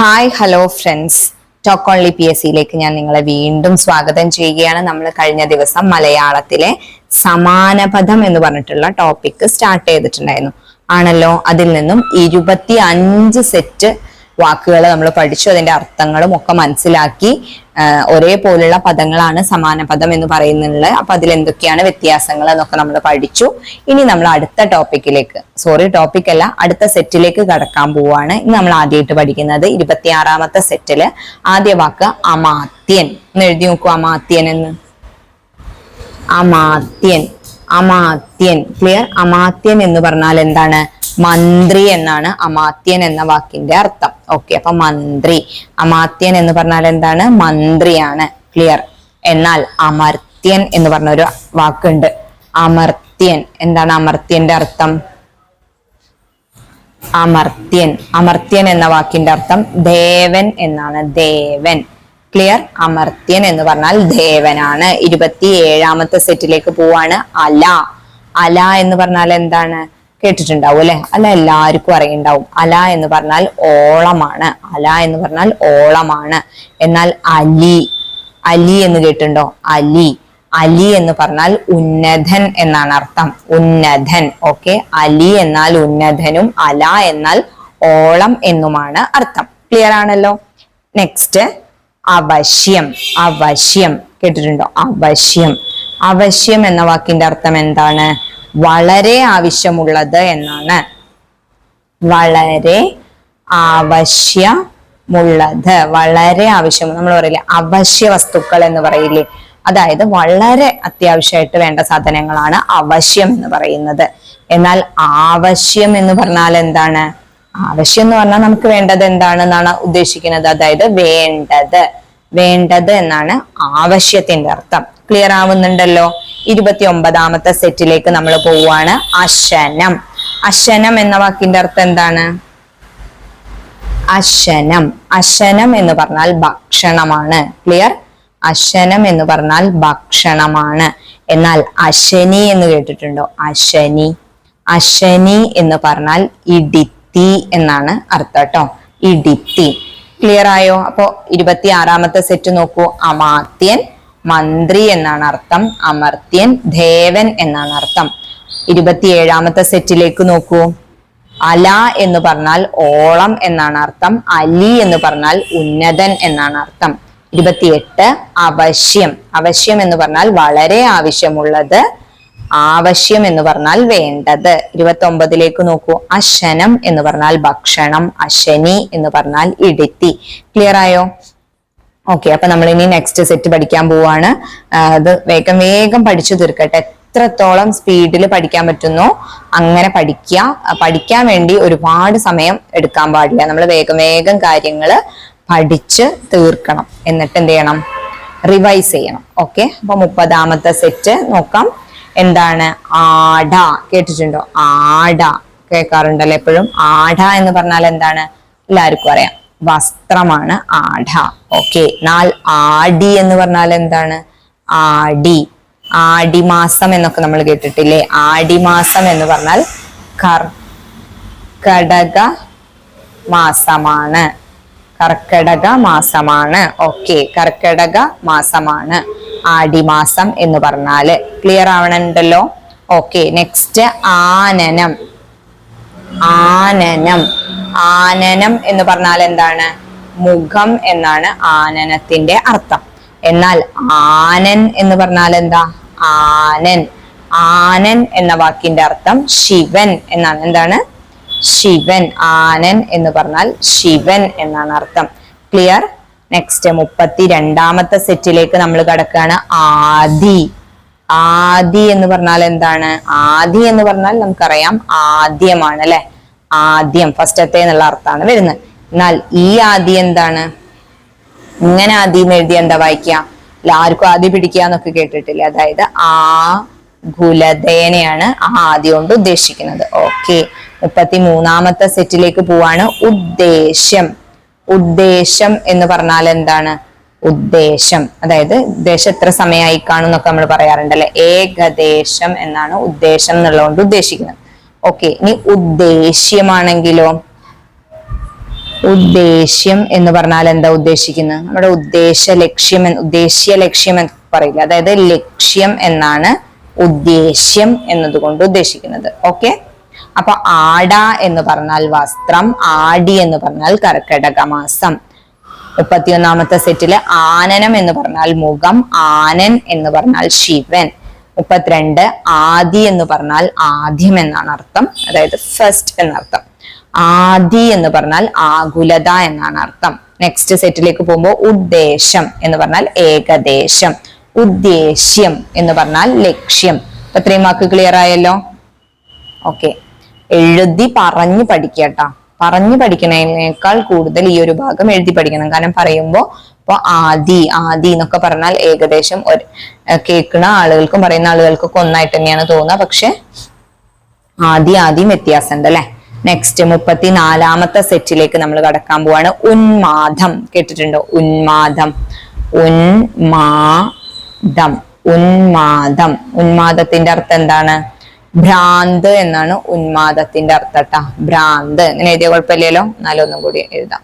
Hi hello friends, talk only PSCയിലേക്ക് ഞാൻ നിങ്ങളെ വീണ്ടും സ്വാഗതം ചെയ്യുകയാണ്. നമ്മൾ കഴിഞ്ഞ ദിവസം മലയാളത്തിലെ സമാനപദം എന്ന് പറഞ്ഞിട്ടുള്ള ടോപ്പിക് സ്റ്റാർട്ട് ചെയ്തിട്ടുണ്ടായിരുന്നു ആണല്ലോ. അതിൽ നിന്നും 25 സെറ്റ് വാക്കുകൾ നമ്മൾ പഠിച്ചു, അതിന്റെ അർത്ഥങ്ങളും ഒക്കെ മനസ്സിലാക്കി. ഒരേപോലുള്ള പദങ്ങളാണ് സമാന പദം എന്ന് പറയുന്നത്. അപ്പൊ അതിൽ എന്തൊക്കെയാണ് വ്യത്യാസങ്ങൾ എന്നൊക്കെ നമ്മൾ പഠിച്ചു. ഇനി നമ്മൾ അടുത്ത ടോപ്പിക് അല്ല, അടുത്ത സെറ്റിലേക്ക് കടക്കാൻ പോവാണ്. ഇനി നമ്മൾ ആദ്യമായിട്ട് പഠിക്കുന്നത് 26ാമത്തെ സെറ്റില് ആദ്യ വാക്ക് അമാത്യൻ എന്ന് എഴുതി നോക്കൂ. അമാത്യൻ എന്ന്, അമാത്യൻ ക്ലിയർ. അമാത്യൻ എന്ന് പറഞ്ഞാൽ എന്താണ്? മന്ത്രി എന്നാണ് അമാത്യൻ എന്ന വാക്കിന്റെ അർത്ഥം. ഓക്കെ, അപ്പൊ മന്ത്രി. അമാത്യൻ എന്ന് പറഞ്ഞാൽ എന്താണ്? മന്ത്രിയാണ്. ക്ലിയർ. എന്നാൽ അമർത്യൻ എന്ന് പറഞ്ഞ ഒരു വാക്കുണ്ട്. അമർത്യൻ എന്താണ്? അമർത്യന്റെ അർത്ഥം അമർത്യൻ എന്ന വാക്കിന്റെ അർത്ഥം ദേവൻ എന്നാണ്. ദേവൻ. ക്ലിയർ. അമർത്യൻ എന്ന് പറഞ്ഞാൽ ദേവനാണ്. 27ാമത്തെ സെറ്റിലേക്ക് പോവാണ്. അല എന്ന് പറഞ്ഞാൽ എന്താണ്? കേട്ടിട്ടുണ്ടാവും അല്ലെ? അല എല്ലാവർക്കും അറിയുണ്ടാവും. അല എന്ന് പറഞ്ഞാൽ ഓളമാണ്. എന്നാൽ അലി എന്ന് കേട്ടിട്ടുണ്ടോ? അലി എന്ന് പറഞ്ഞാൽ ഉന്നതൻ എന്നാണ് അർത്ഥം. ഉന്നതൻ. ഓക്കെ, അലി എന്നാൽ ഉന്നതനും അല എന്നാൽ ഓളം എന്നുമാണ് അർത്ഥം. ക്ലിയർ ആണല്ലോ. നെക്സ്റ്റ് അവശ്യം കേട്ടിട്ടുണ്ടോ? അവശ്യം എന്ന വാക്കിന്റെ അർത്ഥം എന്താണ്? വളരെ ആവശ്യമുള്ളത് എന്നാണ്. വളരെ ആവശ്യം നമ്മൾ പറയില്ലേ, അവശ്യ വസ്തുക്കൾ എന്ന് പറയില്ലേ, അതായത് വളരെ അത്യാവശ്യമായിട്ട് വേണ്ട സാധനങ്ങളാണ് അവശ്യം എന്ന് പറയുന്നത്. എന്നാൽ ആവശ്യം എന്ന് പറഞ്ഞാൽ എന്താണ്? ആവശ്യം എന്ന് പറഞ്ഞാൽ നമുക്ക് വേണ്ടത് എന്താണെന്നാണ് ഉദ്ദേശിക്കുന്നത്. അതായത് വേണ്ടത് എന്നാണ് ആവശ്യത്തിന്റെ അർത്ഥം. ക്ലിയർ ആവുന്നുണ്ടല്ലോ. 29ാമത്തെ സെറ്റിലേക്ക് നമ്മൾ പോവുകയാണ്. അശനം എന്ന വാക്കിന്റെ അർത്ഥം എന്താണ്? അശനം എന്ന് പറഞ്ഞാൽ ഭക്ഷണമാണ്. ക്ലിയർ. അശനം എന്ന് പറഞ്ഞാൽ ഭക്ഷണമാണ്. എന്നാൽ അശനി എന്ന് കേട്ടിട്ടുണ്ടോ? അശനി എന്ന് പറഞ്ഞാൽ ഇടിത്തി എന്നാണ് അർത്ഥം കേട്ടോ. ഇടിത്തി. ക്ലിയർ ആയോ? അപ്പോ 26ാമത്തെ സെറ്റ് നോക്കൂ. അമാത്യൻ മന്ത്രി എന്നാണ് അർത്ഥം. അമർത്യൻ ദേവൻ എന്നാണ് അർത്ഥം. 27ാമത്തെ സെറ്റിലേക്ക് നോക്കൂ. അല എന്ന് പറഞ്ഞാൽ ഓളം എന്നാണ് അർത്ഥം. അലി എന്ന് പറഞ്ഞാൽ ഉന്നതൻ എന്നാണ് അർത്ഥം. 28 അവശ്യം എന്ന് പറഞ്ഞാൽ വളരെ ആവശ്യമുള്ളത്. ആവശ്യം എന്ന് പറഞ്ഞാൽ വേണ്ടത്. 29ലേക്ക് നോക്കൂ. അശനം എന്ന് പറഞ്ഞാൽ ഭക്ഷണം. അശനി എന്ന് പറഞ്ഞാൽ ഇടിത്തി. ക്ലിയർ ആയോ? ഓക്കെ, അപ്പൊ നമ്മൾ ഇനി നെക്സ്റ്റ് സെറ്റ് പഠിക്കാൻ പോവാണ്. അത് വേഗം പഠിച്ചു തീർക്കട്ടെ. എത്രത്തോളം സ്പീഡിൽ പഠിക്കാൻ പറ്റുന്നോ അങ്ങനെ പഠിക്കാൻ വേണ്ടി ഒരുപാട് സമയം എടുക്കാൻ പാടില്ല. നമ്മൾ വേഗം കാര്യങ്ങൾ പഠിച്ച് തീർക്കണം. എന്നിട്ട് എന്ത് ചെയ്യണം? റിവൈസ് ചെയ്യണം. ഓക്കെ, അപ്പൊ 30ാമത്തെ സെറ്റ് നോക്കാം. എന്താണ്? ആട കേട്ടിട്ടുണ്ടോ? ആട കേൾക്കാറുണ്ടല്ലോ എപ്പോഴും. ആട എന്ന് പറഞ്ഞാൽ എന്താണ്? എല്ലാവർക്കും അറിയാം, വസ്ത്രമാണ് ആട. ഓക്കെ, ആടി എന്ന് പറഞ്ഞാൽ എന്താണ്? ആടിമാസം എന്നൊക്കെ നമ്മൾ കേട്ടിട്ടില്ലേ? ആടിമാസം എന്ന് പറഞ്ഞാൽ കർക്കടക മാസമാണ്. ഓക്കെ, കർക്കടക മാസമാണ് ആടിമാസം എന്ന് പറഞ്ഞാല്. ക്ലിയർ ആവണുണ്ടല്ലോ. ഓക്കെ, നെക്സ്റ്റ് ആനനം എന്ന് പറഞ്ഞാൽ എന്താണ്? മുഖം എന്നാണ് ആനനത്തിന്റെ അർത്ഥം. എന്നാൽ ആനൻ എന്ന് പറഞ്ഞാൽ എന്താ? ആനൻ എന്ന വാക്കിന്റെ അർത്ഥം ശിവൻ എന്നാണ്. എന്താണ്? ശിവൻ. ആനൻ എന്ന് പറഞ്ഞാൽ ശിവൻ എന്നാണ് അർത്ഥം. ക്ലിയർ. നെക്സ്റ്റ് 32ാമത്തെ സെറ്റിലേക്ക് നമ്മൾ കടക്കുകയാണ്. ആദി എന്ന് പറഞ്ഞാൽ എന്താണ്? ആദി എന്ന് പറഞ്ഞാൽ നമുക്കറിയാം ആദ്യമാണ് അല്ലെ? ആദ്യം, ഫസ്റ്റത്തെ എന്നുള്ള അർത്ഥമാണ് വരുന്നത്. എന്നാൽ ഈ ആദി എന്താണ്? ഇങ്ങനെ ആദി എന്ന് എഴുതി എന്താ വായിക്കുക? എല്ലാവർക്കും ആദി പിടിക്കുക എന്നൊക്കെ കേട്ടിട്ടില്ലേ? അതായത് ഗുലതേനെയാണ് ആ ആദി കൊണ്ട് ഉദ്ദേശിക്കുന്നത്. ഓക്കെ, 33ാമത്തെ സെറ്റിലേക്ക് പോവാണ്. ഉദ്ദേശം എന്ന് പറഞ്ഞാൽ എന്താണ്? ഉദ്ദേശം, അതായത് ഉദ്ദേശം എത്ര സമയമായി കാണും എന്നൊക്കെ നമ്മൾ പറയാറുണ്ടല്ലേ? ഏകദേശം എന്നാണ് ഉദ്ദേശം എന്നുള്ളതുകൊണ്ട് ഉദ്ദേശിക്കുന്നത്. ഓക്കെ, ഇനി ഉദ്ദേശ്യമാണെങ്കിലോ? ഉദ്ദേശ്യം എന്ന് പറഞ്ഞാൽ എന്താ ഉദ്ദേശിക്കുന്നത്? നമ്മുടെ ഉദ്ദേശ്യ ലക്ഷ്യം എന്ന് പറയില്ല, അതായത് ലക്ഷ്യം എന്നാണ് ഉദ്ദേശ്യം എന്നതുകൊണ്ട് ഉദ്ദേശിക്കുന്നത്. ഓക്കെ, അപ്പൊ ആട എന്ന് പറഞ്ഞാൽ വസ്ത്രം, ആടി എന്ന് പറഞ്ഞാൽ കർക്കടക മാസം. 31ാമത്തെ സെറ്റില് ആനനം എന്ന് പറഞ്ഞാൽ മുഖം, ആനൻ എന്ന് പറഞ്ഞാൽ ശിവൻ. 32 ആദി എന്ന് പറഞ്ഞാൽ ആദ്യം എന്നാണ് അർത്ഥം, അതായത് ഫസ്റ്റ് എന്നർത്ഥം. ആദി എന്ന് പറഞ്ഞാൽ ആകുലത എന്നാണ് അർത്ഥം. നെക്സ്റ്റ് സെറ്റിലേക്ക് പോകുമ്പോൾ ഉദ്ദേശം എന്ന് പറഞ്ഞാൽ ഏകദേശം, ഉദ്ദേശ്യം എന്ന് പറഞ്ഞാൽ ലക്ഷ്യം. അപ്പൊ ഇത്രയും വാക്ക് ക്ലിയർ ആയല്ലോ? ഓക്കെ, എഴുതി പറഞ്ഞു പഠിക്കട്ടാ. പറഞ്ഞു പഠിക്കുന്നതിനേക്കാൾ കൂടുതൽ ഈ ഒരു ഭാഗം എഴുതി പഠിക്കണം. കാരണം പറയുമ്പോ ഇപ്പൊ ആദി എന്നൊക്കെ പറഞ്ഞാൽ ഏകദേശം കേൾക്കുന്ന ആളുകൾക്കും പറയുന്ന ആളുകൾക്കൊക്കെ ഒന്നായിട്ട് തന്നെയാണ് തോന്നുക. പക്ഷെ ആദ്യം വ്യത്യാസമുണ്ട് അല്ലെ. നെക്സ്റ്റ് 34ാമത്തെ സെറ്റിലേക്ക് നമ്മൾ കടക്കാൻ പോവാണ്. ഉന്മാദം കേട്ടിട്ടുണ്ടോ? ഉന്മാദത്തിന്റെ അർത്ഥം എന്താണ്? ഭ്രാന്ത് എന്നാണ് ഉന്മാദത്തിന്റെ അർത്ഥം ട്ടാ. ഭ്രാന്ത് ഇങ്ങനെ എഴുതിയ കുഴപ്പമില്ലല്ലോ, എന്നാലും ഒന്നും കൂടി എഴുതാം.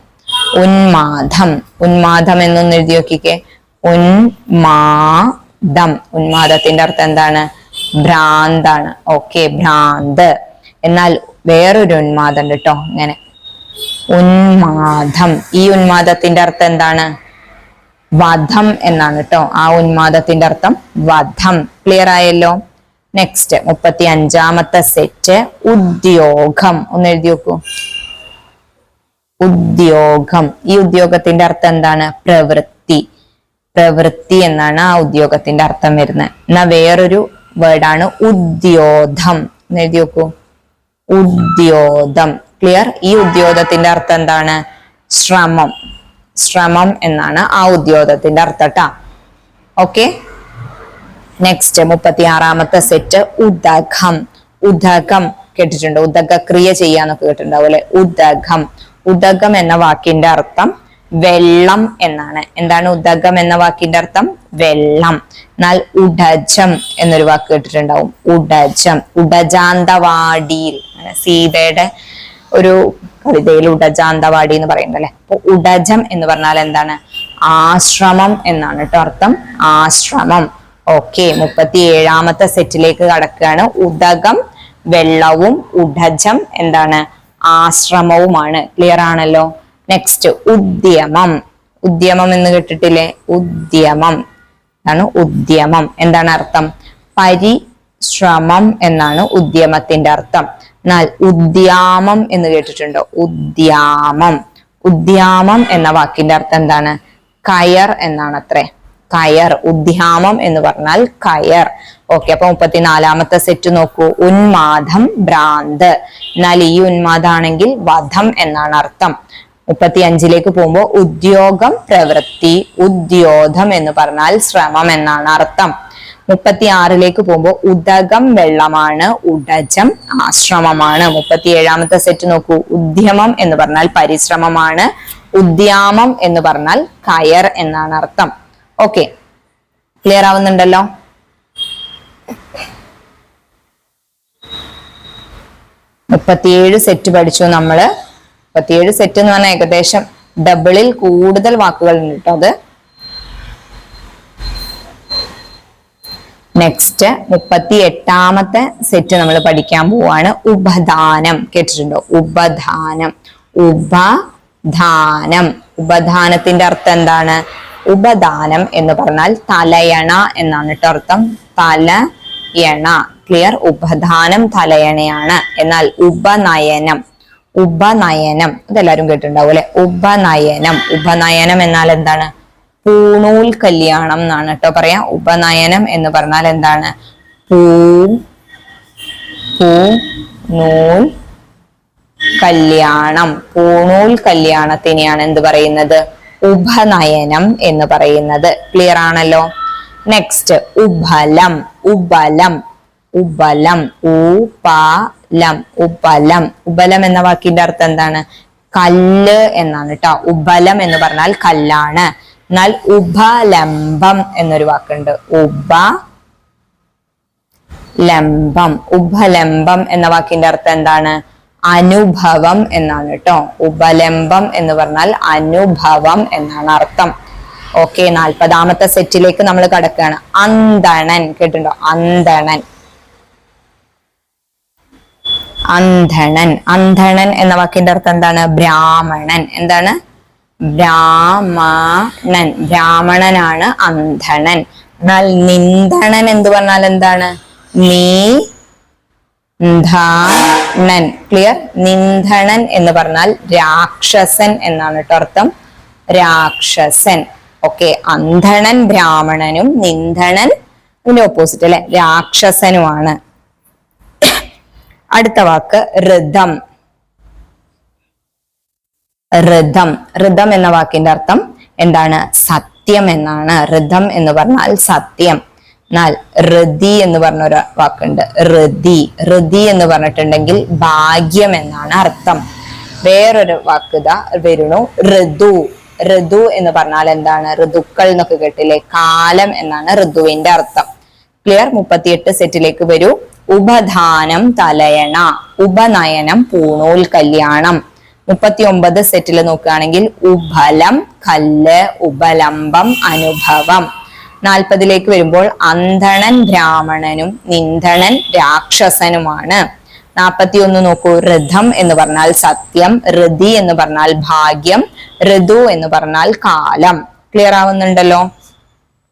ഉന്മാദം എന്നൊന്ന് എഴുതി നോക്കിക്കേ. ഉന്മാദത്തിന്റെ അർത്ഥം എന്താണ്? ഭ്രാന്താണ്. ഓക്കെ, ഭ്രാന്ത്. എന്നാൽ വേറൊരു ഉന്മാദം ഉണ്ട് കേട്ടോ, ഇങ്ങനെ ഉന്മാദം. ഈ ഉന്മാദത്തിന്റെ അർത്ഥം എന്താണ്? വധം എന്നാണ് കേട്ടോ. ആ ഉന്മാദത്തിന്റെ അർത്ഥം വധം. ക്ലിയർ ആയല്ലോ? നെക്സ്റ്റ് 35ാമത്തെ സെറ്റ് ഉദ്യോഗം. ഒന്ന് എഴുതി നോക്കൂ. ഉദ്യോഗം. ഈ ഉദ്യോഗത്തിന്റെ അർത്ഥം എന്താണ്? പ്രവൃത്തി എന്നാണ് ആ ഉദ്യോഗത്തിന്റെ അർത്ഥം വരുന്നത്. എന്നാ വേറൊരു വേർഡാണ് ഉദ്യോധം. എന്ന് എഴുതി നോക്കൂ. ഉദ്യോധം. ക്ലിയർ? ഈ ഉദ്യോഗത്തിന്റെ അർത്ഥം എന്താണ്? ശ്രമം എന്നാണ് ആ ഉദ്യോഗത്തിന്റെ അർത്ഥം ട്ടാ. ഓക്കെ, നെക്സ്റ്റ് 36ാമത്തെ സെറ്റ് ഉദകം. കേട്ടിട്ടുണ്ടോ? ഉദക ക്രിയ ചെയ്യാന്നൊക്കെ കേട്ടിട്ടുണ്ടാവും അല്ലെ. ഉദകം എന്ന വാക്കിന്റെ അർത്ഥം വെള്ളം എന്നാണ്. എന്താണ് ഉദകം എന്ന വാക്കിന്റെ അർത്ഥം? വെള്ളം. എന്നാൽ ഉഡജം എന്നൊരു വാക്ക് കേട്ടിട്ടുണ്ടാവും. ഉഡജാന്തവാടിയിൽ, സീതയുടെ ഒരു കവിതയിൽ ഉഡജാന്തവാടി എന്ന് പറയുന്നത് അല്ലെ. അപ്പൊ ഉഡജം എന്ന് പറഞ്ഞാൽ എന്താണ്? ആശ്രമം എന്നാണ് കേട്ടോ അർത്ഥം. ആശ്രമം. ഓക്കെ, 37ാമത്തെ സെറ്റിലേക്ക് കടക്കുകയാണ്. ഉദകം വെള്ളവും, ഉഡജം എന്താണ്? ആശ്രമവുമാണ്. ക്ലിയർ ആണല്ലോ? നെക്സ്റ്റ് ഉദ്യമം എന്ന് കേട്ടിട്ടില്ലേ? ഉദ്യമം എന്താണ് അർത്ഥം? പരിശ്രമം എന്നാണ് ഉദ്യമത്തിന്റെ അർത്ഥം. എന്നാൽ ഉദ്യാമം എന്ന് കേട്ടിട്ടുണ്ടോ? ഉദ്യാമം എന്ന വാക്കിന്റെ അർത്ഥം എന്താണ്? കയർ എന്നാണ് അത്രേ. ഉദ്യാമം എന്ന് പറഞ്ഞാൽ കയർ. ഓക്കെ, അപ്പൊ 34ാമത്തെ സെറ്റ് നോക്കൂ. ഉന്മാദം, ഭ്രാന്ത്. എന്നാൽ ഈ ഉന്മാദാണെങ്കിൽ വധം എന്നാണ് അർത്ഥം. 35ലേക്ക് പോകുമ്പോൾ ഉദ്യോഗം, പ്രവൃത്തി. ഉദ്യോധം എന്ന് പറഞ്ഞാൽ ശ്രമം എന്നാണ് അർത്ഥം. 36ലേക്ക് പോകുമ്പോൾ ഉദകം വെള്ളമാണ്, ഉഡജം ആശ്രമമാണ്. 37ാമത്തെ സെറ്റ് നോക്കൂ. ഉദ്യമം എന്ന് പറഞ്ഞാൽ പരിശ്രമമാണ്, ഉദ്യാമം എന്ന് പറഞ്ഞാൽ കയർ എന്നാണ് അർത്ഥം. Okay, clear ആവുന്നുണ്ടല്ലോ? 37 സെറ്റ് പഠിച്ചു നമ്മള്. 37 സെറ്റ് എന്ന് പറഞ്ഞാൽ ഏകദേശം ഡബിളിൽ കൂടുതൽ വാക്കുകൾ ഉണ്ട് കേട്ടോ അത്. നെക്സ്റ്റ് 38ാമത്തെ സെറ്റ് നമ്മൾ പഠിക്കാൻ പോവാണ്. ഉപധാനം. കേട്ടിട്ടുണ്ടോ? ഉപധാനത്തിന്റെ അർത്ഥം എന്താണ്? ഉപദാനം എന്ന് പറഞ്ഞാൽ തലയണ എന്നാണ് കേട്ടോ അർത്ഥം. തലയണ. ക്ലിയർ? ഉപദാനം തലയണയാണ്. എന്നാൽ ഉപനയനം ഇതെല്ലാരും കേട്ടിട്ടുണ്ടാവും അല്ലെ. ഉപനയനം എന്നാൽ എന്താണ്? പൂണൂൽ കല്യാണം എന്നാണ് കേട്ടോ പറയാ. ഉപനയനം എന്ന് പറഞ്ഞാൽ എന്താണ്? പൂണൂൽ കല്യാണം. പൂണൂൽ കല്യാണത്തിനെയാണ് എന്ത് പറയുന്നത്? ഉപനയനം എന്ന് പറയുന്നത്. ക്ലിയർ ആണല്ലോ? നെക്സ്റ്റ് ഉപലം. ഉപലം എന്ന വാക്കിന്റെ അർത്ഥം എന്താണ്? കല്ല് എന്നാണ് കേട്ടോ. ഉപലം എന്ന് പറഞ്ഞാൽ കല്ലാണ്. എന്നാൽ ഉപലംബം എന്നൊരു വാക്കുണ്ട്. ഉപലംബം എന്ന വാക്കിന്റെ അർത്ഥം എന്താണ്? അനുഭവം എന്നാണ് കേട്ടോ. ഉപലംബം എന്ന് പറഞ്ഞാൽ അനുഭവം എന്നാണ് അർത്ഥം. ഓക്കെ, 40ാമത്തെ സെറ്റിലേക്ക് നമ്മൾ കടക്കുകയാണ്. അന്തണൻ കേട്ടിട്ടുണ്ടോ? അന്തണൻ. അന്ധണൻ. അന്ധണൻ എന്ന വാക്കിന്റെ അർത്ഥം എന്താണ്? ബ്രാഹ്മണൻ. എന്താണ്? ബ്രാഹ്മണൻ. ബ്രാഹ്മണനാണ് അന്ധണൻ. എന്നാൽ നിന്ദണൻ എന്ന് പറഞ്ഞാൽ എന്താണ്? നിന്ദണൻ. ക്ലിയർ? നിന്ദണൻ എന്ന് പറഞ്ഞാൽ രാക്ഷസൻ എന്നാണ് കേട്ടോ അർത്ഥം. രാക്ഷസൻ. ഓക്കെ, അന്ധണൻ ബ്രാഹ്മണനും നിന്ദണൻ ഇതിന്റെ ഓപ്പോസിറ്റ് അല്ലെ, രാക്ഷസനുമാണ്. അടുത്ത വാക്ക് ഋതം. ഋതം. ഋതം എന്ന വാക്കിന്റെ അർത്ഥം എന്താണ്? സത്യം എന്നാണ്. ഋതം എന്ന് പറഞ്ഞാൽ സത്യം. എന്നാൽ ഋതി എന്ന് പറഞ്ഞ ഒരു വാക്കുണ്ട്. ഋതി. ഋതി എന്ന് പറഞ്ഞിട്ടുണ്ടെങ്കിൽ ഭാഗ്യം എന്നാണ് അർത്ഥം. വേറൊരു വാക്ക് ഇതാ വരുന്നു, ഋതു. ഋതു എന്ന് പറഞ്ഞാൽ എന്താണ്? ഋതുക്കൾ എന്നൊക്കെ കേട്ടില്ലേ? കാലം എന്നാണ് ഋതുവിന്റെ അർത്ഥം. ക്ലിയർ? 38 സെറ്റിലേക്ക് വരൂ. ഉപധാനം തലയണ. ഉപനയനം പൂണൂൽ കല്യാണം. 39 സെറ്റിൽ നോക്കുകയാണെങ്കിൽ ഉബലം കല്ല്, ഉപലംബം അനുഭവം. 40ലേക്ക് വരുമ്പോൾ അന്ധണൻ ബ്രാഹ്മണനും നിന്ദണൻ രാക്ഷസനുമാണ്. 41 നോക്കൂ. ഋതം എന്ന് പറഞ്ഞാൽ സത്യം, ഋതി എന്ന് പറഞ്ഞാൽ ഭാഗ്യം, ഋതു എന്ന് പറഞ്ഞാൽ കാലം. ക്ലിയർ ആവുന്നുണ്ടല്ലോ?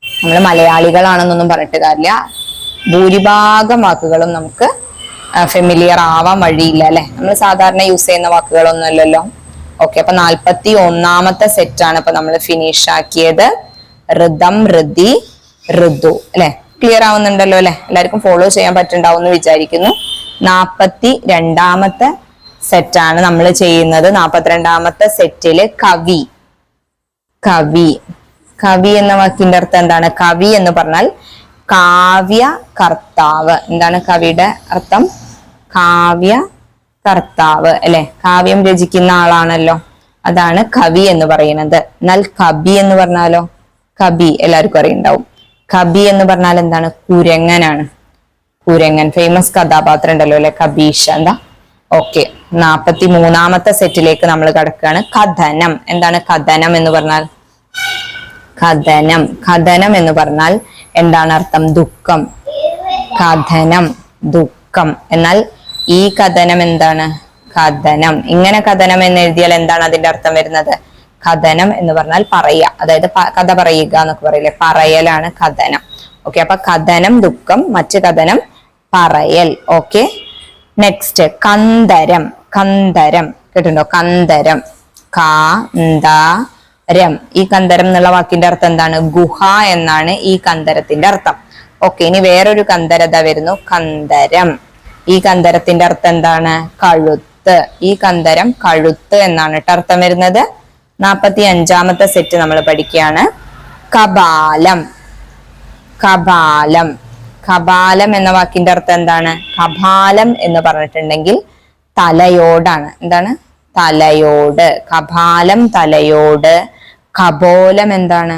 നമ്മൾ മലയാളികളാണെന്നൊന്നും പറഞ്ഞിട്ട് കാര്യമില്ല. ഭൂരിഭാഗം വാക്കുകളും നമുക്ക് ഫെമിലിയർ ആവാൻ വഴിയില്ല അല്ലെ. നമ്മൾ സാധാരണ യൂസ് ചെയ്യുന്ന വാക്കുകളൊന്നും അല്ലല്ലോ. ഓക്കെ, അപ്പൊ 41ാമത്തെ സെറ്റാണ് ഇപ്പൊ നമ്മൾ ഫിനിഷ് ആക്കിയത്. ഋതം, ഋതി, ഋതു അല്ലെ. ക്ലിയർ ആവുന്നുണ്ടല്ലോ അല്ലെ? എല്ലാവർക്കും ഫോളോ ചെയ്യാൻ പറ്റുണ്ടാവും എന്ന് വിചാരിക്കുന്നു. 42ാമത്തെ സെറ്റാണ് നമ്മൾ ചെയ്യുന്നത്. 42ാമത്തെ സെറ്റില് കവി. കവി. കവി എന്ന വാക്കിന്റെ അർത്ഥം എന്താണ്? കവി എന്ന് പറഞ്ഞാൽ കാവ്യ കർത്താവ്. എന്താണ് കവിയുടെ അർത്ഥം? കാവ്യ കർത്താവ് അല്ലെ. കാവ്യം രചിക്കുന്ന ആളാണല്ലോ, അതാണ് കവി എന്ന് പറയുന്നത്. എന്നാൽ കവി എന്ന് പറഞ്ഞാലോ? കവി എല്ലാവർക്കും അറിയുണ്ടാവും. കവി എന്ന് പറഞ്ഞാൽ എന്താണ്? കുരങ്ങനാണ്. കുരങ്ങൻ. ഫേമസ് കഥാപാത്രം ഉണ്ടല്ലോ അല്ലെ, കബീഷ. എന്താ? ഓക്കെ, 43ാമത്തെ സെറ്റിലേക്ക് നമ്മൾ കടക്കുകയാണ്. കഥനം. എന്താണ് കഥനം എന്ന് പറഞ്ഞാൽ? കഥനം. കഥനം എന്ന് പറഞ്ഞാൽ എന്താണ് അർത്ഥം? ദുഃഖം. കഥനം, ദുഃഖം. എന്നാൽ ഈ കഥനം എന്താണ്? കഥനം. ഇങ്ങനെ കഥനം എന്ന് എഴുതിയാൽ എന്താണ് അതിന്റെ അർത്ഥം വരുന്നത്? കഥനം എന്ന് പറഞ്ഞാൽ പറയുക, അതായത് കഥ പറയുക എന്നൊക്കെ പറയില്ലേ, പറയലാണ് കഥനം. ഓക്കെ, അപ്പൊ കഥനം ദുഃഖം, മറ്റു കഥനം പറയൽ. Okay, next കന്ദരം. കന്ദരം കേട്ടിട്ടുണ്ടോ? കന്ദരം. കാന്തരം. ഈ കന്ദരം എന്നുള്ള വാക്കിന്റെ അർത്ഥം എന്താണ്? ഗുഹ എന്നാണ് ഈ കന്ദരത്തിന്റെ അർത്ഥം. ഓക്കെ, ഇനി വേറൊരു കന്ദരത വരുന്നു, കന്ദരം. ഈ കന്ദരത്തിന്റെ അർത്ഥം എന്താണ്? കഴുത്ത്. ഈ കന്ദരം കഴുത്ത് എന്നാണ് കേട്ടോ അർത്ഥം വരുന്നത്. 45ാമത്തെ സെറ്റ് നമ്മൾ പഠിക്കുകയാണ്. കപാലം. കപാലം. കപാലം എന്ന വാക്കിന്റെ അർത്ഥം എന്താണ്? കപാലം എന്ന് പറഞ്ഞിട്ടുണ്ടെങ്കിൽ തലയോടാണ്. എന്താണ്? തലയോട്. കപാലം തലയോട്. കപോലം എന്താണ്?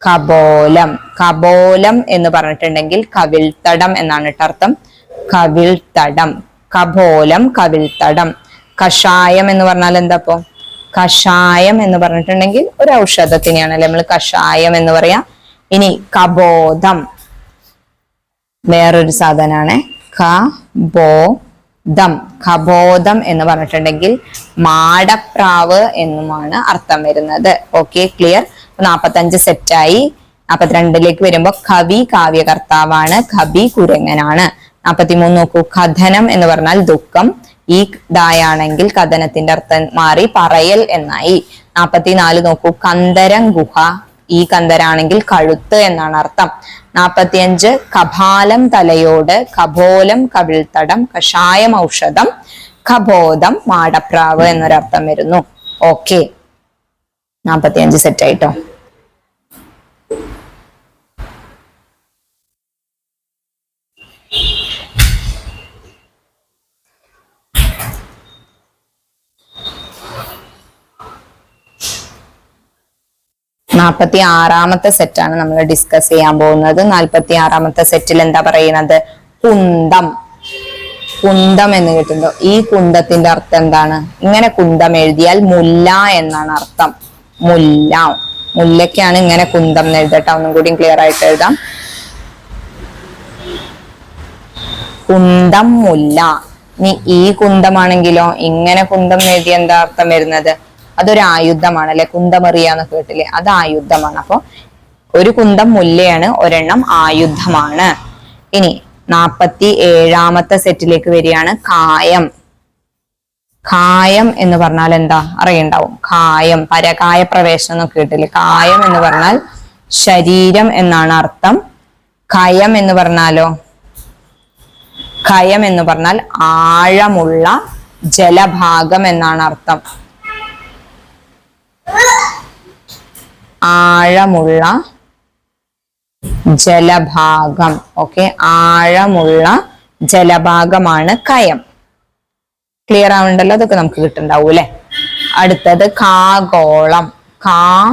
കപോലം. കപോലം എന്ന് പറഞ്ഞിട്ടുണ്ടെങ്കിൽ കവിൾത്തടം എന്നാണ് കേട്ടോ അർത്ഥം. കവിൾത്തടം. കപോലം കവിൾത്തടം. കഷായം എന്ന് പറഞ്ഞാൽ എന്താ? കഷായം എന്ന് പറഞ്ഞിട്ടുണ്ടെങ്കിൽ ഒരു ഔഷധത്തിനെയാണല്ലേ നമ്മൾ കഷായം എന്ന് പറയാ. ഇനി കബോധം വേറൊരു സാധനമാണ്. കബോധം. കബോധം എന്ന് പറഞ്ഞിട്ടുണ്ടെങ്കിൽ മാടപ്രാവ് എന്നുമാണ് അർത്ഥം വരുന്നത്. Okay, clear? 45 സെറ്റായി. 42ലേക്ക് വരുമ്പോ കവി കാവ്യകർത്താവാണ്, കവി കുരങ്ങനാണ്. 43 നോക്കൂ. കഥനം എന്ന് പറഞ്ഞാൽ ദുഃഖം. ഈ ദായാണെങ്കിൽ കഥനത്തിന്റെ അർത്ഥം മാറി പറയൽ എന്നായി. 44 നോക്കൂ. കന്ദരം ഗുഹ. ഈ കന്ദരാണെങ്കിൽ കഴുത്ത് എന്നാണ് അർത്ഥം. 45 കപാലം തലയോട്, കപോലം കവിൾത്തടം, കഷായം ഔഷധം, കബോധം മാടപ്രാവ് എന്നൊരർത്ഥം വരുന്നു. ഓക്കെ, 45 സെറ്റ് ആയിട്ടോ. നാൽപ്പത്തി ആറാമത്തെ സെറ്റാണ് നമ്മൾ ഡിസ്കസ് ചെയ്യാൻ പോകുന്നത്. 46ാമത്തെ സെറ്റിൽ എന്താ പറയുന്നത്? കുന്തം. കുന്തം എന്ന് കിട്ടുന്നുണ്ടോ? ഈ കുന്തത്തിന്റെ അർത്ഥം എന്താണ്? ഇങ്ങനെ കുന്തം എഴുതിയാൽ മുല്ല എന്നാണ് അർത്ഥം. മുല്ല, മുല്ലയ്ക്കാണ് ഇങ്ങനെ കുന്തം എന്ന് എഴുതട്ടെ. ഒന്നും കൂടി ക്ലിയർ ആയിട്ട് എഴുതാം. കുന്തം മുല്ല. ഇനി ഈ കുന്തമാണെങ്കിലോ ഇങ്ങനെ കുന്തം എഴുതിയ എന്താ അർത്ഥം വരുന്നത്? അതൊരു ആയുധമാണ് അല്ലെ? കുന്തമെറിയാന്ന് കേട്ടില്ലേ? അത് ആയുധമാണ്. അപ്പൊ ഒരു കുന്തം മുല്ലയാണ്, ഒരെണ്ണം ആയുധമാണ്. ഇനി 47ാമത്തെ സെറ്റിലേക്ക് വരികയാണ്. കായം. കായം എന്ന് പറഞ്ഞാൽ എന്താ അറിയണ്ടാവും. കായം, പരകായ പ്രവേശനം എന്നൊക്കെ കേട്ടില്ലേ? കായം എന്ന് പറഞ്ഞാൽ ശരീരം എന്നാണ് അർത്ഥം. കയം എന്ന് പറഞ്ഞാലോ? കയം എന്ന് പറഞ്ഞാൽ ആഴമുള്ള ജലഭാഗം എന്നാണ് അർത്ഥം. ആഴമുള്ള ജലഭാഗം. ഓക്കെ, ആഴമുള്ള ജലഭാഗമാണ് കയം. ക്ലിയർ ആവുന്നുണ്ടല്ലോ? അതൊക്കെ നമുക്ക് കിട്ടുന്നുണ്ടാവും അല്ലെ? അടുത്തത് കാകോളം. കാകോളം.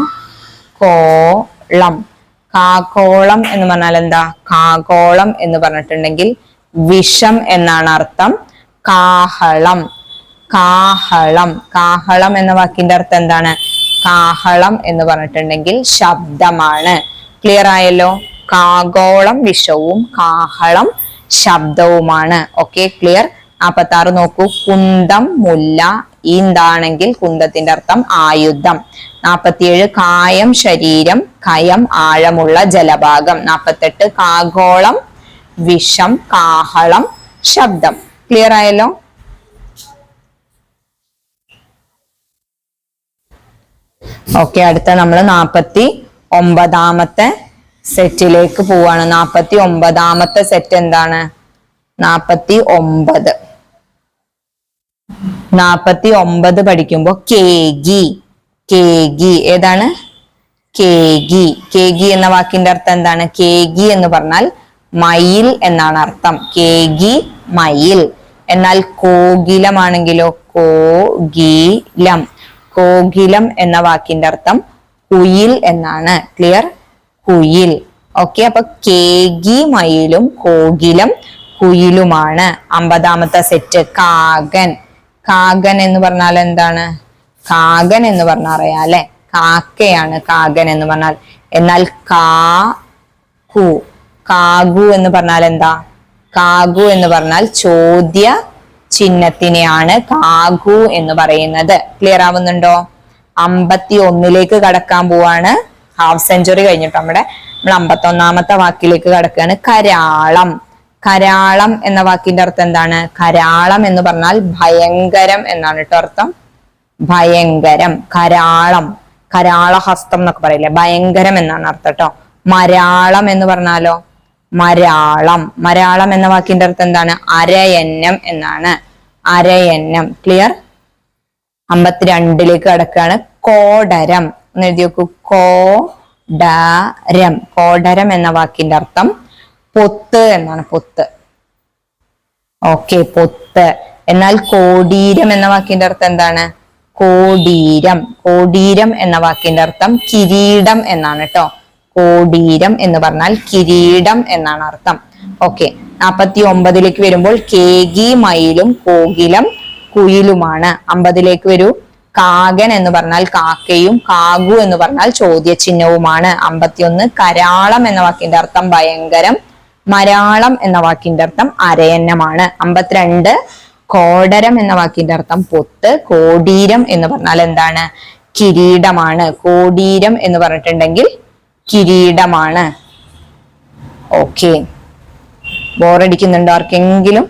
കാകോളം എന്ന് പറഞ്ഞാൽ എന്താ? കാകോളം എന്ന് പറഞ്ഞിട്ടുണ്ടെങ്കിൽ വിഷം എന്നാണ് അർത്ഥം. കാഹളം. കാഹളം. കാഹളം എന്ന വാക്കിന്റെ അർത്ഥം എന്താണ്? കാഹളം എന്ന് പറഞ്ഞിട്ടുണ്ടെങ്കിൽ ശബ്ദമാണ്. ക്ലിയർ ആയല്ലോ? കാഗോളം വിഷവും കാഹളം ശബ്ദവുമാണ്. Okay, clear. 46 നോക്കൂ. കുന്തം മുല്ല. ഈന്താണെങ്കിൽ കുന്തത്തിന്റെ അർത്ഥം ആയുധം. 47 കായം ശരീരം, കയം ആഴമുള്ള ജലഭാഗം. 48 കാഗോളം വിഷം, കാഹളം ശബ്ദം. ക്ലിയർ ആയല്ലോ? ഓക്കെ, അടുത്ത നമ്മൾ 49ാമത്തെ സെറ്റിലേക്ക് പോവാണ്. 49ാമത്തെ സെറ്റ് എന്താണ്? 49 പഠിക്കുമ്പോ കേഗി. കേഗി ഏതാണ്? കേഗി. കേഗി എന്ന വാക്കിന്റെ അർത്ഥം എന്താണ്? കേഗി എന്ന് പറഞ്ഞാൽ മയിൽ എന്നാണ് അർത്ഥം. കേഗി മയിൽ. എന്നാൽ കോകിലമാണെങ്കിലോ? കോകിലം. കോകിലം എന്ന വാക്കിന്റെ അർത്ഥം കുയിൽ എന്നാണ്. ക്ലിയർ? കുയിൽ. ഓക്കെ, അപ്പൊ കേഗി മയിലും കോകിലം കുയിലുമാണ്. 50ാമത്തെ സെറ്റ് കാകൻ. കാകൻ എന്ന് പറഞ്ഞാൽ എന്താണ്? കാകൻ എന്ന് പറഞ്ഞാൽ അറിയാം അല്ലെ? കാക്കയാണ് കാകൻ എന്ന് പറഞ്ഞാൽ. എന്നാൽ കാഗു എന്ന് പറഞ്ഞാൽ എന്താ? കാഗു എന്ന് പറഞ്ഞാൽ ചോദ്യ ചിഹ്നത്തിനെയാണ് കാഗു എന്ന് പറയുന്നത്. ക്ലിയർ ആവുന്നുണ്ടോ? 51ലേക്ക് കടക്കാൻ പോവാണ്. ഹാഫ് സെഞ്ചുറി കഴിഞ്ഞിട്ട് നമ്മൾ 51ാമത്തെ വാക്കിലേക്ക് കടക്കുകയാണ്. കരാളം. കരാളം എന്ന വാക്കിന്റെ അർത്ഥം എന്താണ്? കരാളം എന്ന് പറഞ്ഞാൽ ഭയങ്കരം എന്നാണ് കേട്ടോ അർത്ഥം. ഭയങ്കരം. കരാളം, കരാളഹസ്തം എന്നൊക്കെ പറയില്ലേ? ഭയങ്കരം എന്നാണ് അർത്ഥം കേട്ടോ. മരാളം എന്ന് പറഞ്ഞാലോ? മരാളം. മരാളം എന്ന വാക്കിന്റെ അർത്ഥം എന്താണ്? അരയന്നം എന്നാണ്. അരയന്നം. ക്ലിയർ? 52ലേക്ക് കടക്കുകയാണ്. കോടരം. ഒന്ന് എഴുതി നോക്കൂ. കോടരം. കോടരം എന്ന വാക്കിന്റെ അർത്ഥം പൊത്ത് എന്നാണ്. പൊത്ത്. ഓക്കെ, പൊത്ത്. എന്നാൽ കോടീരം എന്ന വാക്കിന്റെ അർത്ഥം എന്താണ്? കോടീരം. കോടീരം എന്ന വാക്കിന്റെ അർത്ഥം കിരീടം എന്നാണ് കേട്ടോ. കോടീരം എന്ന് പറഞ്ഞാൽ കിരീടം എന്നാണ് അർത്ഥം. ഓക്കെ, 49ലേക്ക് വരുമ്പോൾ കേഗി മയിലും കോകിലം കുയിലുമാണ്. 50ലേക്ക് വരൂ. കാകൻ എന്ന് പറഞ്ഞാൽ കാക്കയും കാഗു എന്ന് പറഞ്ഞാൽ ചോദ്യചിഹ്നവുമാണ്. 51 കരാളം എന്ന വാക്കിന്റെ അർത്ഥം ഭയങ്കരം. മരാളം എന്ന വാക്കിന്റെ അർത്ഥം അരയന്നമാണ്. 52 കോടരം എന്ന വാക്കിന്റെ അർത്ഥം പൊത്ത്. കോടീരം എന്ന് പറഞ്ഞാൽ എന്താണ്? കിരീടമാണ്. കോടീരം എന്ന് പറഞ്ഞിട്ടുണ്ടെങ്കിൽ കിരീടമാണ്. ഓക്കെ, ബോറടിക്കുന്നുണ്ടോ ആർക്കെങ്കിലും?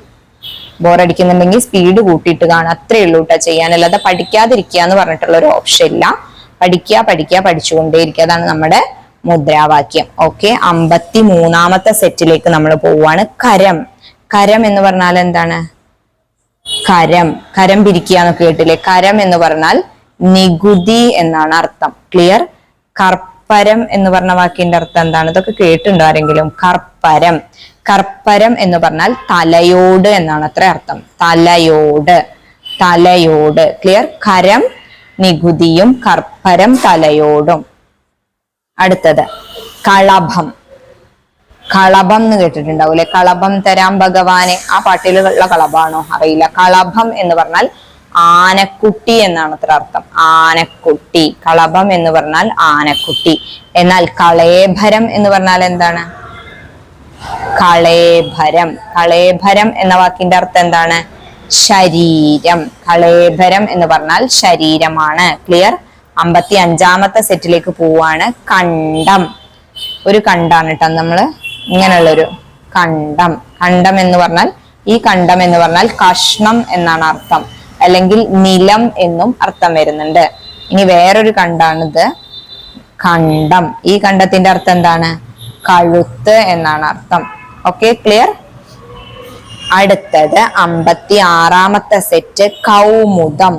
ബോറടിക്കുന്നുണ്ടെങ്കിൽ സ്പീഡ് കൂട്ടിയിട്ട് കാണാം. അത്രേ ഉള്ളൂ കേട്ടോ ചെയ്യാൻ. അല്ലാതെ പഠിക്കാതിരിക്കുക എന്ന് പറഞ്ഞിട്ടുള്ള ഒരു ഓപ്ഷൻ ഇല്ല. പഠിക്കുക, പഠിക്കുക, പഠിച്ചുകൊണ്ടേയിരിക്കുക. അതാണ് നമ്മുടെ മുദ്രാവാക്യം. ഓക്കെ, 53ാമത്തെ സെറ്റിലേക്ക് നമ്മൾ പോവാണ്. കരം. കരം എന്ന് പറഞ്ഞാൽ എന്താണ്? കരം. കരം പിരിക്കുക എന്നൊക്കെ കേട്ടില്ലേ? കരം എന്ന് പറഞ്ഞാൽ നികുതി എന്നാണ് അർത്ഥം. ക്ലിയർ? കർപ്പരം എന്ന് പറഞ്ഞ വാക്കിന്റെ അർത്ഥം എന്താണ്? ഇതൊക്കെ കേട്ടിട്ടുണ്ടോ ആരെങ്കിലും? കർപ്പരം. കർപ്പരം എന്ന് പറഞ്ഞാൽ തലയോട് എന്നാണ് അത്ര അർത്ഥം. തലയോട്. തലയോട്. ക്ലിയർ? കരം നികുതിയും, കർപ്പരം തലയോടും. അടുത്തത് കളഭം. കളഭം എന്ന് കേട്ടിട്ടുണ്ടാവൂലെ? കളഭം തരാം ഭഗവാനെ, ആ പാട്ടിലുള്ള കളഭാണോ അറിയില്ല. കളഭം എന്ന് പറഞ്ഞാൽ ആനക്കുട്ടി എന്നാണ് അത്ര അർത്ഥം. ആനക്കുട്ടി. കളഭം എന്ന് പറഞ്ഞാൽ ആനക്കുട്ടി. എന്നാൽ കളേഭരം എന്ന് പറഞ്ഞാൽ എന്താണ്? കളേഭരം. കളേഭരം എന്ന വാക്കിന്റെ അർത്ഥം എന്താണ്? ശരീരം. കളേഭരം എന്ന് പറഞ്ഞാൽ ശരീരമാണ്. ക്ലിയർ? 55ാമത്തെ സെറ്റിലേക്ക് പോവാണ്. കണ്ടം. ഒരു കണ്ടാണ് കേട്ടോ നമ്മള്, ഇങ്ങനെയുള്ളൊരു കണ്ടം. കണ്ടം എന്ന് പറഞ്ഞാൽ, ഈ കണ്ടം എന്ന് പറഞ്ഞാൽ കഷ്ണം എന്നാണ് അർത്ഥം, അല്ലെങ്കിൽ നിലം എന്നും അർത്ഥം വരുന്നുണ്ട്. ഇനി വേറൊരു കണ്ടാണിത്, കണ്ടം. ഈ കണ്ടത്തിന്റെ അർത്ഥം എന്താണ്? കഴുത്ത് എന്നാണ് അർത്ഥം. Okay, clear? അടുത്തത് 56ാമത്തെ സെറ്റ് കൗമുദം.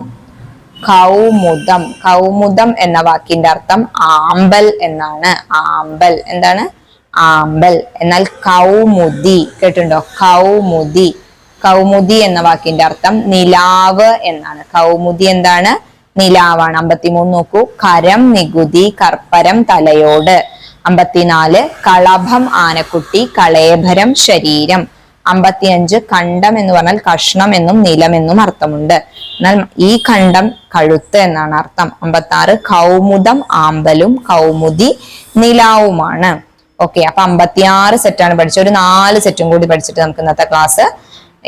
കൗമുദം. കൗമുദം എന്ന വാക്കിന്റെ അർത്ഥം ആമ്പൽ എന്നാണ്. ആമ്പൽ. എന്താണ്? ആമ്പൽ. എന്നാൽ കൗമുദി കേട്ടിട്ടുണ്ടോ? കൗമുദി. കൗമുദി എന്ന വാക്കിന്റെ അർത്ഥം നിലാവ് എന്നാണ്. കൗമുദി എന്താണ്? നിലാവാണ്. 53 നോക്കൂ. കരം നികുതി കർപ്പരം തലയോട്. 54 കളഭം ആനക്കുട്ടി കളേഭരം ശരീരം. 55 കണ്ടം എന്ന് പറഞ്ഞാൽ കഷ്ണം എന്നും നിലമെന്നും അർത്ഥമുണ്ട്. എന്നാൽ ഈ കണ്ടം കഴുത്ത് എന്നാണ് അർത്ഥം. 56 കൗമുദം ആമ്പലും കൗമുദി നിലാവുമാണ്. ഓക്കെ, അപ്പൊ 56 സെറ്റാണ് പഠിച്ചത്. ഒരു 4 സെറ്റും കൂടി പഠിച്ചിട്ട് നമുക്ക് ഇന്നത്തെ ക്ലാസ്,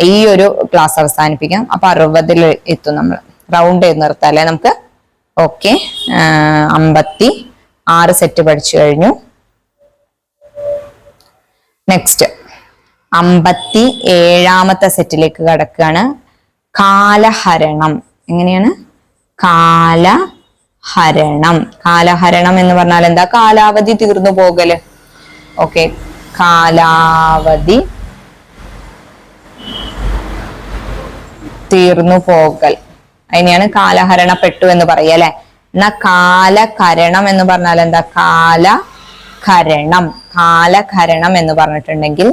ഈ ഒരു ക്ലാസ് അവസാനിപ്പിക്കാം. അപ്പൊ 60 എത്തും നമ്മൾ. റൗണ്ട് ചെയ്ത് നിർത്താം അല്ലെ നമുക്ക്? ഓക്കെ, 56 സെറ്റ് പഠിച്ചു കഴിഞ്ഞു. നെക്സ്റ്റ് 57ാമത്തെ സെറ്റിലേക്ക് കടക്കുകയാണ്. കാലഹരണം. എങ്ങനെയാണ്? കാലഹരണം. കാലഹരണം എന്ന് പറഞ്ഞാൽ എന്താ? കാലാവധി തീർന്നു പോകല്. ഓക്കെ, കാലാവധി തീർന്നു പോകൽ, അതിനെയാണ് കാലഹരണപ്പെട്ടു എന്ന് പറയുക അല്ലെ. എന്നാ കാലകരണം എന്ന് പറഞ്ഞാൽ എന്താ? കാലകരണം. കാലകരണം എന്ന് പറഞ്ഞിട്ടുണ്ടെങ്കിൽ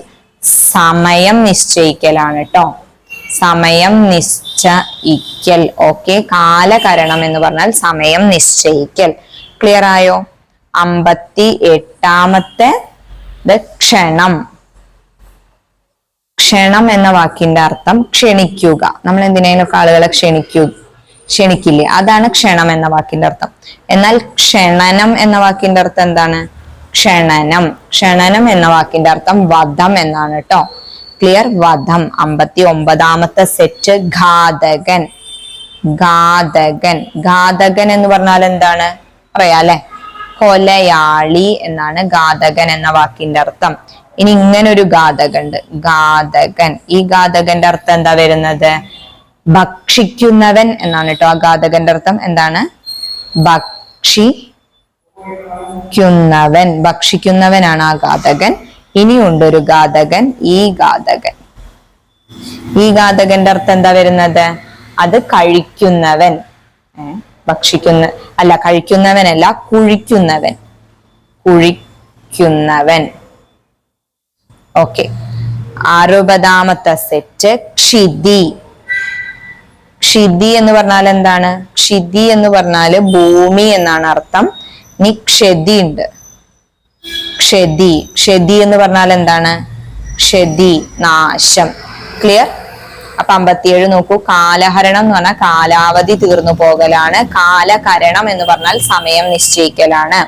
സമയം നിശ്ചയിക്കലാണ് കേട്ടോ. സമയം നിശ്ചയിക്കൽ. ഓക്കെ, കാലകരണം എന്ന് പറഞ്ഞാൽ സമയം നിശ്ചയിക്കൽ. ക്ലിയർ ആയോ? 58ാമത്തെ ക്ഷണം. ക്ഷണം എന്ന വാക്കിന്റെ അർത്ഥം ക്ഷണിക്കുക. നമ്മൾ എന്തിനേലൊക്കെ ആളുകളെ ക്ഷണിക്കില്ലേ? അതാണ് ക്ഷണം എന്ന വാക്കിന്റെ അർത്ഥം. എന്നാൽ ക്ഷണനം എന്ന വാക്കിന്റെ അർത്ഥം എന്താണ്? ക്ഷണനം. ക്ഷണനം എന്ന വാക്കിന്റെ അർത്ഥം വധം എന്നാണ് കേട്ടോ. ക്ലിയർ? വധം. 59ാമത്തെ സെറ്റ് ഘാതകൻ. ഘാതകൻ. ഘാതകൻ എന്ന് പറഞ്ഞാൽ എന്താണ് പറയാല്ലേ? കൊലയാളി എന്നാണ് ഘാതകൻ എന്ന വാക്കിന്റെ അർത്ഥം. ഇനി ഇങ്ങനൊരു ഘാതകൻ ഉണ്ട്, ഘാതകൻ. ഈ ഘാതകന്റെ അർത്ഥം എന്താ വരുന്നത്? ഭക്ഷിക്കുന്നവൻ എന്നാണ് കേട്ടോ. ആ ഘാതകന്റെ അർത്ഥം എന്താണ്? ഭക്ഷിക്കുന്നവൻ. ഭക്ഷിക്കുന്നവനാണ് ആ ഘാതകൻ. ഇനിയുണ്ട് ഒരു ഘാതകൻ, ഈ ഘാതകൻ. ഈ ഘാതകന്റെ അർത്ഥം എന്താ വരുന്നത്? അത് കഴിക്കുന്നവൻ. കഴിക്കുന്നവനല്ല, കുഴിക്കുന്നവൻ. കുഴിക്കുന്നവൻ. Okay, 60ാമത്തെ set ക്ഷിതി. ക്ഷിതി എന്ന് പറഞ്ഞാൽ എന്താണ്? ക്ഷിതി എന്ന് പറഞ്ഞാല് ഭൂമി എന്നാണ് അർത്ഥം. ഇനി ക്ഷതി ഉണ്ട്. ക്ഷതി. ക്ഷതി എന്ന് പറഞ്ഞാൽ എന്താണ്? ക്ഷതി, നാശം. ക്ലിയർ? അപ്പൊ 57 നോക്കൂ. കാലഹരണം എന്ന് പറഞ്ഞാൽ കാലാവധി തീർന്നു പോകലാണ്. കാലകരണം എന്ന് പറഞ്ഞാൽ സമയം നിശ്ചയിക്കലാണ്.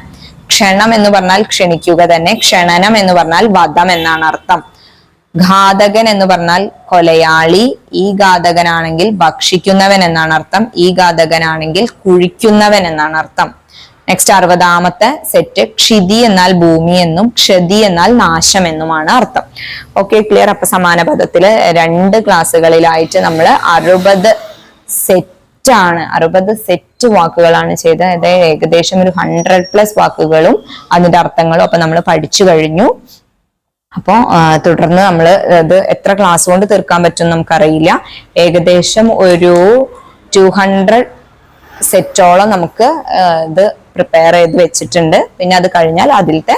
ക്ഷണം എന്ന് പറഞ്ഞാൽ ക്ഷണിക്കുക തന്നെ. ക്ഷണനം എന്ന് പറഞ്ഞാൽ വധം എന്നാണ് അർത്ഥം. ഘാതകൻ എന്ന് പറഞ്ഞാൽ കൊലയാളി. ഈ ഘാതകനാണെങ്കിൽ ഭക്ഷിക്കുന്നവൻ എന്നാണ് അർത്ഥം. ഈ ഘാതകനാണെങ്കിൽ കുഴിക്കുന്നവൻ എന്നാണ് അർത്ഥം. നെക്സ്റ്റ് 60ാമത്തെ സെറ്റ് ക്ഷിതി എന്നാൽ ഭൂമി എന്നും ക്ഷതി എന്നാൽ നാശം എന്നുമാണ് അർത്ഥം. Okay, clear? അപ്പൊ സമാന പദത്തില് 2 ക്ലാസ്സുകളിലായിട്ട് നമ്മൾ 60 സെറ്റാണ്, 60 സെറ്റ് വാക്കുകളാണ് ചെയ്തത്. അതായത് ഏകദേശം ഒരു 100+ വാക്കുകളും അതിന്റെ അർത്ഥങ്ങളും അപ്പൊ നമ്മൾ പഠിച്ചു കഴിഞ്ഞു. അപ്പോ തുടർന്ന് നമ്മൾ അത് എത്ര ക്ലാസ് കൊണ്ട് തീർക്കാൻ പറ്റും നമുക്കറിയില്ല. ഏകദേശം ഒരു 200 സെറ്റോളം നമുക്ക് ഇത് പ്രിപ്പയർ ചെയ്ത് വെച്ചിട്ടുണ്ട്. പിന്നെ അത് കഴിഞ്ഞാൽ അതിലത്തെ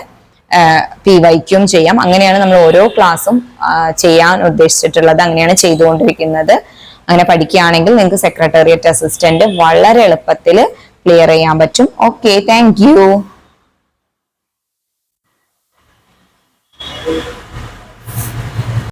PYQം ചെയ്യാം. അങ്ങനെയാണ് നമ്മൾ ഓരോ ക്ലാസ്സും ചെയ്യാൻ ഉദ്ദേശിച്ചിട്ടുള്ളത്. അങ്ങനെയാണ് ചെയ്തുകൊണ്ടിരിക്കുന്നത്. അങ്ങനെ പഠിക്കുകയാണെങ്കിൽ നിങ്ങൾക്ക് സെക്രട്ടേറിയറ്റ് അസിസ്റ്റന്റ് വളരെ എളുപ്പത്തിൽ ക്ലിയർ ചെയ്യാൻ പറ്റും. Okay, thank you.